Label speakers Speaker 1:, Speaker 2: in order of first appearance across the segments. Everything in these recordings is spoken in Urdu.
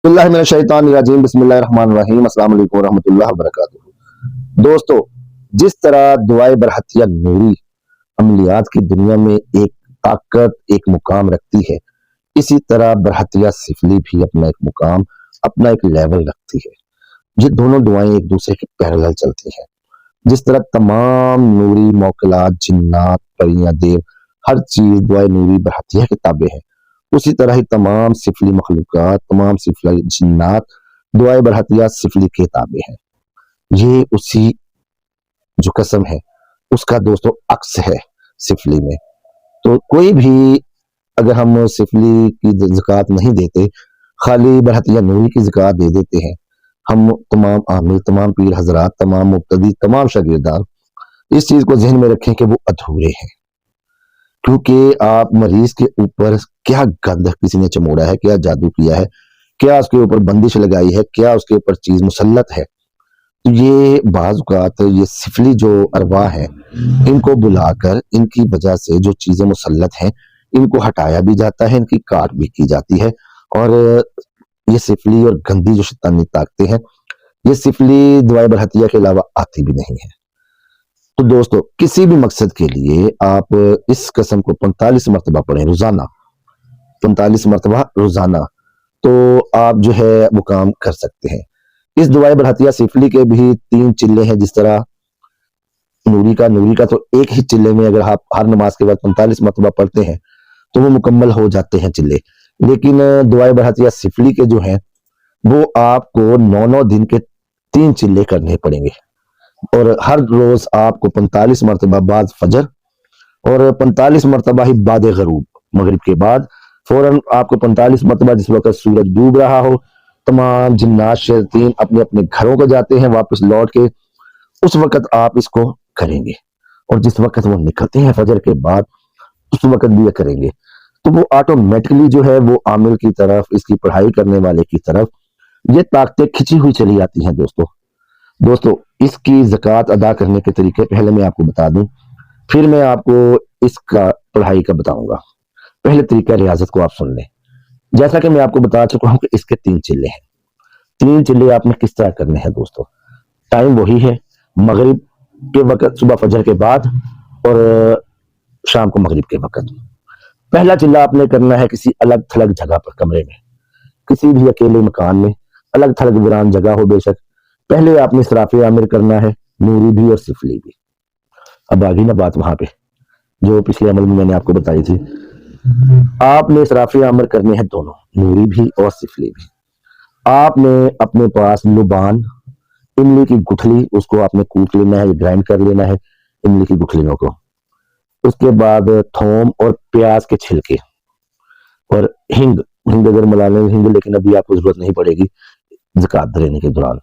Speaker 1: اللہ من الشیطان الرجیم بسم اللہ الرحمن الرحیم السلام علیکم ورحمۃ اللہ وبرکاتہ دوستو، جس طرح دعائے برحتیہ نوری عملیات کی دنیا میں ایک طاقت ایک مقام رکھتی ہے، اسی طرح برحتیہ سفلی بھی اپنا ایک مقام اپنا ایک لیول رکھتی ہے۔ یہ دونوں دعائیں ایک دوسرے کے پیرالل چلتی ہیں۔ جس طرح تمام نوری موکلات جنات پریاں دیو ہر چیز دعائے نوری برحتیہ کے تابع ہے، اسی طرح ہی تمام سفلی مخلوقات تمام سفلی جنات دعائے برحتیہ سفلی کے تابع ہیں۔ یہ اسی جو قسم ہے اس کا دوستو عکس ہے سفلی میں۔ تو کوئی بھی اگر ہم سفلی کی زکوٰۃ نہیں دیتے، خالی برحتیہ نوری کی زکوٰۃ دے دیتے ہیں، ہم تمام عامل تمام پیر حضرات تمام مقتدی تمام شاگردان اس چیز کو ذہن میں رکھیں کہ وہ ادھورے ہیں، کیونکہ آپ مریض کے اوپر کیا گند کسی نے چموڑا ہے، کیا جادو کیا ہے، کیا اس کے اوپر بندش لگائی ہے، کیا اس کے اوپر چیز مسلط ہے۔ یہ بعض اوقات یہ سفلی جو ارواح ہیں ان کو بلا کر ان کی وجہ سے جو چیزیں مسلط ہیں ان کو ہٹایا بھی جاتا ہے، ان کی کاٹ بھی کی جاتی ہے۔ اور یہ سفلی اور گندی جو شیطانی طاقتیں ہیں یہ سفلی دعائے برحتیہ کے علاوہ آتی بھی نہیں ہے۔ تو دوستو، کسی بھی مقصد کے لیے آپ اس قسم کو 45 مرتبہ پڑھیں روزانہ، 45 مرتبہ روزانہ، تو آپ جو ہے وہ کام کر سکتے ہیں۔ اس دعائے برحتیہ سفلی کے بھی 3 چلے ہیں، جس طرح نوری کا تو ایک ہی چلے میں اگر آپ ہر نماز کے بعد 45 مرتبہ پڑھتے ہیں تو وہ مکمل ہو جاتے ہیں چلے، لیکن دعائے برحتیہ سفلی کے جو ہیں وہ آپ کو 9 دن کے 3 چلے کرنے پڑیں گے، اور ہر روز آپ کو 45 مرتبہ بعد فجر اور 45 مرتبہ ہی بعد غروب، مغرب کے بعد فوراً آپ کو 45 مرتبہ جس وقت سورج ڈوب رہا ہو، تمام جنات شیاطین اپنے اپنے گھروں کو جاتے ہیں واپس لوٹ کے، اس وقت آپ اس کو کریں گے، اور جس وقت وہ نکلتے ہیں فجر کے بعد اس وقت بھی یہ کریں گے، تو وہ آٹومیٹکلی جو ہے وہ عامل کی طرف اس کی پڑھائی کرنے والے کی طرف یہ طاقتیں کھچی ہوئی چلی آتی ہیں۔ دوستو اس کی زکوٰۃ ادا کرنے کے طریقے پہلے میں آپ کو بتا دوں، پھر میں آپ کو اس کا پڑھائی کا بتاؤں گا۔ پہلے طریقہ ریاضت کو آپ سن لیں۔ جیسا کہ میں آپ کو بتا چکا ہوں کہ اس کے 3 چلے ہیں، 3 چلے آپ نے کس طرح کرنے ہیں دوستو؟ ٹائم وہی ہے، مغرب کے وقت صبح فجر کے بعد اور شام کو مغرب کے وقت۔ پہلا چلہ آپ نے کرنا ہے کسی الگ تھلگ جگہ پر، کمرے میں، کسی بھی اکیلے مکان میں، الگ تھلگ ویران جگہ ہو بے شک۔ پہلے آپ نے اسراف عامر کرنا ہے، نوری بھی اور سفلی بھی۔ اب آگئی نا بات وہاں پہ جو پچھلے عمل میں میں نے آپ کو بتائی تھی، آپ نے اسراف عامر کرنے ہیں دونوں، نوری بھی اور سفلی بھی۔ آپ نے اپنے پاس لبان املی کی گٹھلی، اس کو آپ نے کوٹ لینا ہے، گرائنڈ کر لینا ہے املی کی گٹھلیوں کو۔ اس کے بعد تھوم اور پیاز کے چھلکے اور ہنگ اگر ملا لیں ہنگ، لیکن ابھی آپ کو ضرورت نہیں پڑے گی زکوٰۃ دینے کے دوران،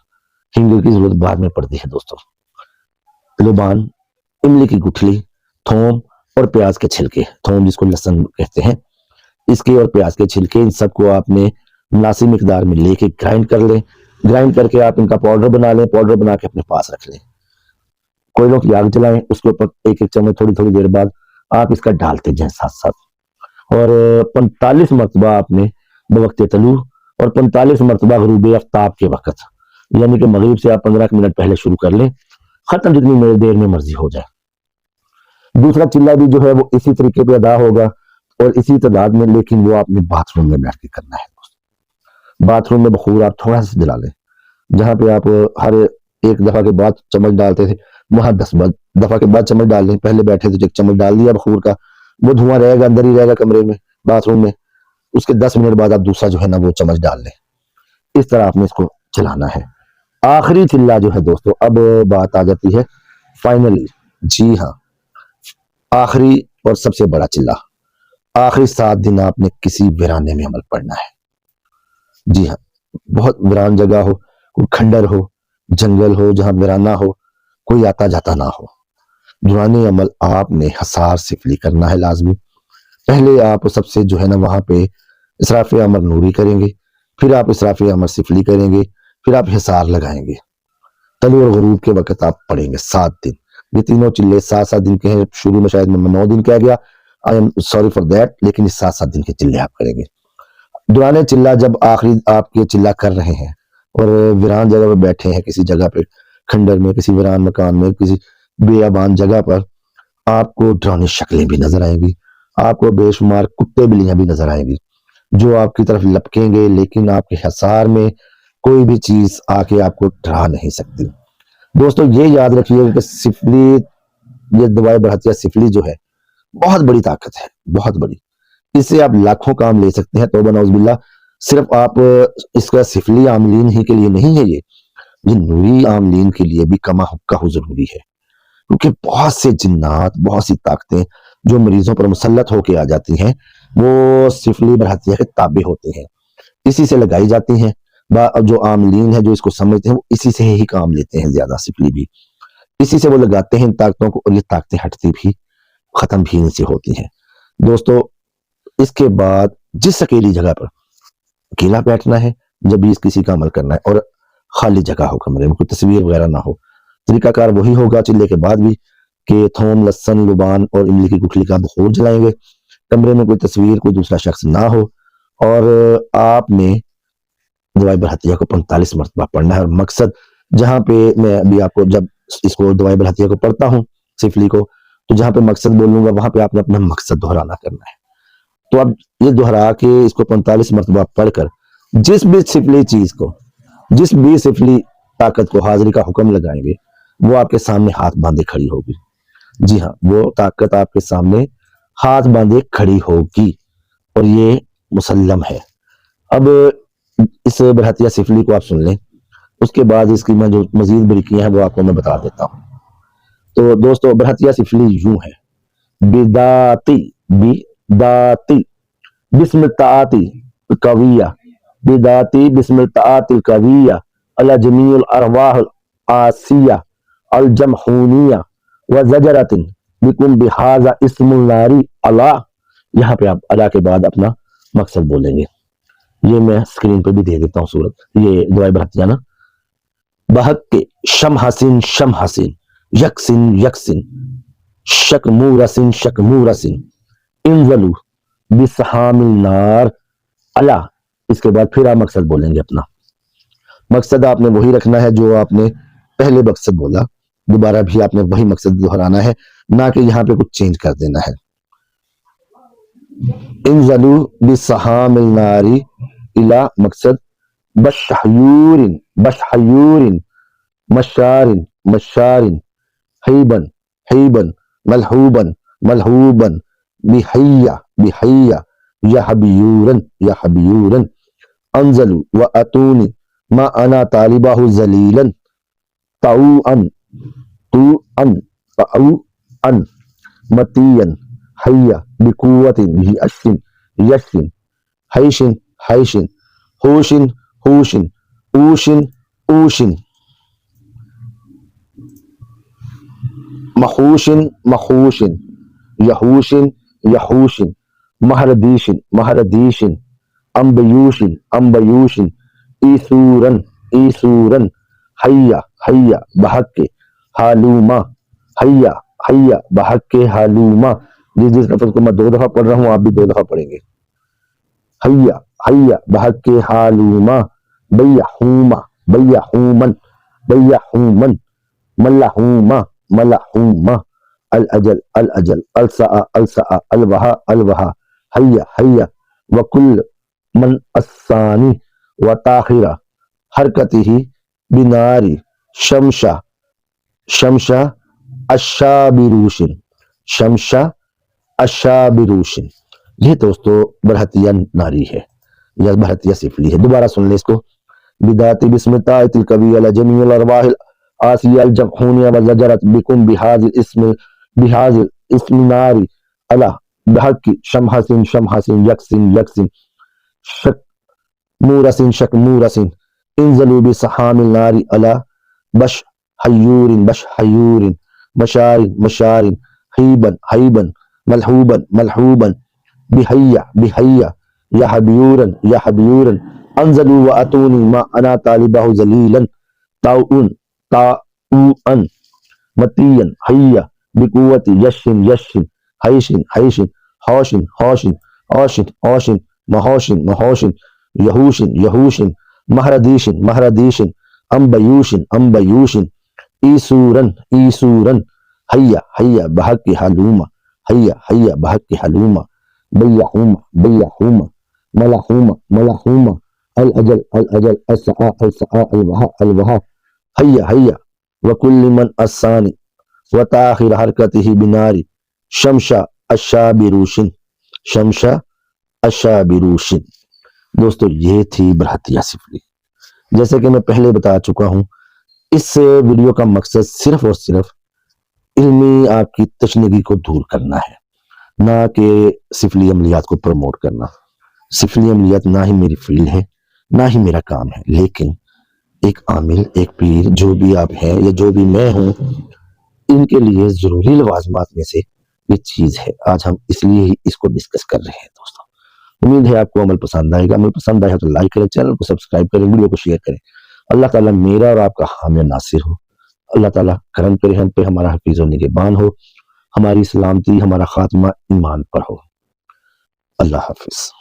Speaker 1: ہنگ کی ضرورت بعد میں پڑتی ہے دوستو۔ لبان، املی کی گٹھلی، تھوم اور پیاز کے چھلکے، تھوم جس کو لہسن کہتے ہیں، اس کے اور پیاز کے چھلکے، ان سب کو آپ نے مناسب مقدار میں لے کے گرائنڈ کر لیں۔ گرائنڈ کر کے آپ ان کا پاؤڈر بنا لیں، پاؤڈر بنا کے اپنے پاس رکھ لیں۔ کوئلوں کی آگ جلائیں، اس کے اوپر ایک ایک چمچ تھوڑی تھوڑی دیر بعد آپ اس کا ڈالتے جائیں ساتھ ساتھ، اور 45 مرتبہ آپ نے بوقت طلوع اور 45 مرتبہ غروب آفتاب کے وقت، یعنی کہ مغرب سے آپ 15 منٹ پہلے شروع کر لیں، ختم جتنی دیر میں مرضی ہو جائے۔ دوسرا چلہ بھی جو ہے وہ اسی طریقے پہ ادا ہوگا اور اسی تعداد میں، لیکن وہ آپ نے باتھ روم میں بیٹھ کے کرنا ہے۔ باتھ روم میں بخور آپ تھوڑا سا جلا لیں، جہاں پہ آپ ہر ایک دفعہ کے بعد چمچ ڈالتے تھے وہاں 10 دفعہ کے بعد چمچ ڈال لیں۔ پہلے بیٹھے تھے ایک چمچ ڈال دیا بخور کا، وہ دھواں رہے گا اندر ہی رہے گا کمرے میں باتھ روم میں، اس کے 10 منٹ بعد آپ دوسرا جو ہے نا وہ چمچ ڈال لیں۔ اس طرح آپ نے اس کو چلانا ہے۔ آخری چلہ جو ہے دوستو، اب بات آ جاتی ہے فائنلی، جی ہاں، آخری اور سب سے بڑا چلہ، آخری 7 دن آپ نے کسی ویرانے میں عمل پڑھنا ہے۔ جی ہاں، بہت ویران جگہ ہو، کوئی کھنڈر ہو، جنگل ہو جہاں ویرانہ ہو، کوئی آتا جاتا نہ ہو، دورانی عمل آپ نے حصار سفلی کرنا ہے لازمی۔ پہلے آپ سب سے جو ہے نا وہاں پہ اسراف عامر نوری کریں گے، پھر آپ اسراف عامر سفلی کریں گے، پھر آپ حصار لگائیں گے۔ طلوع اور غروب کے وقت آپ پڑھیں گے 7 دن، یہ تینوں چلے 7 دن کے ہیں۔ شروع میں شاید میں 9 دن کہہ گیا، I am sorry for that, لیکن یہ 7 دن کے چلے آپ کریں گے۔ دوران چلا جب آخری آپ کے چلا کر رہے ہیں اور ویران جگہ پہ بیٹھے ہیں، کسی جگہ پہ کھنڈر میں، کسی ویران مکان میں، کسی بیابان جگہ پر، آپ کو ڈراؤنی شکلیں بھی نظر آئیں گی، آپ کو بے شمار کتے بلیاں بھی نظر آئیں گی جو آپ کی طرف لپکیں گے، لیکن آپ کے حصار میں کوئی بھی چیز آ کے آپ کو ڈرا نہیں سکتی۔ دوستو یہ یاد رکھیے کہ سفلی، یہ دوائے برحتیہ سفلی جو ہے بہت بڑی طاقت ہے، بہت بڑی، اس سے آپ لاکھوں کام لے سکتے ہیں۔ توبہ نعوذ باللہ، صرف آپ اس کا سفلی عاملین ہی کے لیے نہیں ہے، یہ نوری عاملین کے لیے بھی کما حقہ ضروری ہے، کیونکہ بہت سے جنات، بہت سی طاقتیں جو مریضوں پر مسلط ہو کے آ جاتی ہیں وہ سفلی برحتیہ کے تابع ہوتے ہیں، اسی سے لگائی جاتی ہیں۔ جو عاملین ہیں جو اس کو سمجھتے ہیں وہ اسی سے ہی کام لیتے ہیں، زیادہ سفلی بھی اسی سے وہ لگاتے ہیں ان طاقتوں کو، اور یہ طاقتیں ہٹتی بھی، ختم بھی ان سے ہوتی ہیں۔ دوستو اس کے بعد جس اکیلی جگہ پر اکیلا بیٹھنا ہے جب بھی کسی کا عمل کرنا ہے، اور خالی جگہ ہو، کمرے میں کوئی تصویر وغیرہ نہ ہو، طریقہ کار وہی ہوگا چلے کے بعد بھی کہ تھوم، لہسن، لبان اور املی کی گٹھلی کا بخور جلائیں گے، کمرے میں کوئی تصویر، کوئی دوسرا شخص نہ ہو، اور آپ نے دوائے برحتیہ کو 45 مرتبہ پڑھنا ہے۔ اور مقصد جہاں پہ میں ابھی آپ کو جب اس کو دوائے برحتیہ کو پڑھتا ہوں سفلی کو، تو جہاں پہ مقصد بولوں گا وہاں پہ آپ نے اپنا مقصد دہرانا کرنا ہے۔ تو اب یہ دہرا کے اس کو 45 مرتبہ پڑھ کر جس بھی سفلی چیز کو، جس بھی سفلی طاقت کو حاضری کا حکم لگائیں گے وہ آپ کے سامنے ہاتھ باندھے کھڑی ہوگی۔ جی ہاں، وہ طاقت آپ کے سامنے ہاتھ باندھے کھڑی ہوگی، اور یہ مسلم ہے۔ اب اس برحتیہ سفلی کو آپ سن لیں، اس کے بعد اس کی میں جو مزید بریکیاں ہیں وہ آپ کو میں بتا دیتا ہوں۔ تو دوستو برحتیہ سفلی یوں ہے: بداتی، بداتی بسم الطاعتی القویہ، بداتی بسم الطاعتی القویہ علی جمیع الارواح العاصیہ الجمحونیہ وزجرۃ بکم بہذا اسم الناری اللہ۔ یہاں پہ آپ اللہ کے بعد اپنا مقصد بولیں گے، یہ میں اسکرین پہ بھی دے دیتا ہوں صورت، یہ دعائے برحتیہ نا۔ بحق کے شم حسین، شم حسین، یکسن یکسن، شک مورسن، شک مورسن، انزلو بسحام النار اللہ۔ اس کے بعد پھر آپ مقصد بولیں گے اپنا۔ مقصد آپ نے وہی رکھنا ہے جو آپ نے پہلے مقصد بولا، دوبارہ بھی آپ نے وہی مقصد دہرانا ہے، نہ کہ یہاں پہ کچھ چینج کر دینا ہے۔ انزلو بسحام الناری الى مقصد بشحیور، بشحیور، مشار، مشار، حیبن، حیبن، ملحوبن، ملحوبن، بحیہ، بحیہ، یحبیورن، یحبیورن، انزلو واتونی ما انا طالبہ ذلیلا طوعن، طوعن، طوعن، متین، حیہ بقوت یشن، یشن، حیشن، حیشن، ہوشن، ہوشن، اوشن، اوشن، محوشن، محوشن، یحوشن، یحوشن، مہردیشن، مہردیشن، امبیوشن، امبیوشن، ایسورن، ایسورن، حیہ، حیہ بحق کے حالوما، حیہ، حیہ بحق کے حالوما۔ جس لفظ کو میں 2 دفعہ پڑھ رہا ہوں آپ بھی 2 دفعہ پڑھیں گے۔ حیہ، حیہ بحق کے حالوما، بیحوما، بیحومن، بیحومن، ملحوما، ملحوما، الاجل، الاجل، السع، السع، الوہا، الوہا، حیہ، حیہ وکل من الثانی وتاخرہ حرکتہ بناری شمشہ، شمشہ الشابروشن، شمشہ الشابروشن۔ یہ دوستو برحتیہ ناری ہے یا برحتیہ سفلی ہے۔ دوبارہ سن لیں اس کو: بداتی بسم الطاعتی القویہ علی جمیع الارواح العاصیہ الجمحونیہ وزجرۃ بکم بہذا الاسم، بہذا الاسم ناری اللہ بحق شم حسین، شم حسین، یکسن یکسن، شک مورسن، شک مورسن، انزلوا بسحام النار علی بش حیور، بش حیور، مشار، مشار، حیبن، حیبن، ملحوبن، ملحوبن، بحیہ، بحیہ، یحبیورن، یحبیورن، انزلوا واتونی ما انا طالبہ ذلیلا طوعن، طوعن، متین، حیہ بقوت یشن، یشن، حیشن، حیشن، ہوشن، ہوشن، اوشن، اوشن، محوشن محوشن یہوشن یہوشن مہردیشن مہردیشن امبیوشن امبیوشن ایسورن ایسورن حیا حیا بحق حلومہ حیا حیا بحق حلومہ بیحومہ بیحومہ ملحومہ ملحومہ الاجل الاجل السعاء السعاء الوہا الوہا حیا حیا وکل من الثانی وتاخر حرکتہ بناری شمشا الشابروشن شمشا الشابروشن۔ دوستو یہ تھی برحتیہ سفلی۔ جیسے کہ میں پہلے بتا چکا ہوں، اس ویڈیو کا مقصد صرف اور صرف علمی آپ کی تشنگی کو دور کرنا ہے، نہ کہ سفلی عملیات کو پروموٹ کرنا۔ سفلی عملیات نہ ہی میری فیلڈ ہے، نہ ہی میرا کام ہے، لیکن ایک عامل، ایک پیر، جو بھی آپ ہیں یا جو بھی میں ہوں، ان کے لیے ضروری لوازمات میں سے یہ چیز ہے۔ آج ہم اس لیے ہی اس کو ڈسکس کر رہے ہیں۔ دوستوں امید ہے آپ کو عمل پسند آئے گا۔ عمل پسند آئے تو لائک کریں، چینل کو سبسکرائب کریں، ویڈیو کو شیئر کریں۔ اللہ تعالیٰ میرا اور آپ کا حامی ناصر ہو۔ اللہ تعالیٰ کرم کرے ہم پہ، ہمارا حفیظ و نگہبان ہو، ہماری سلامتی، ہمارا خاتمہ ایمان پر ہو۔ اللہ حافظ۔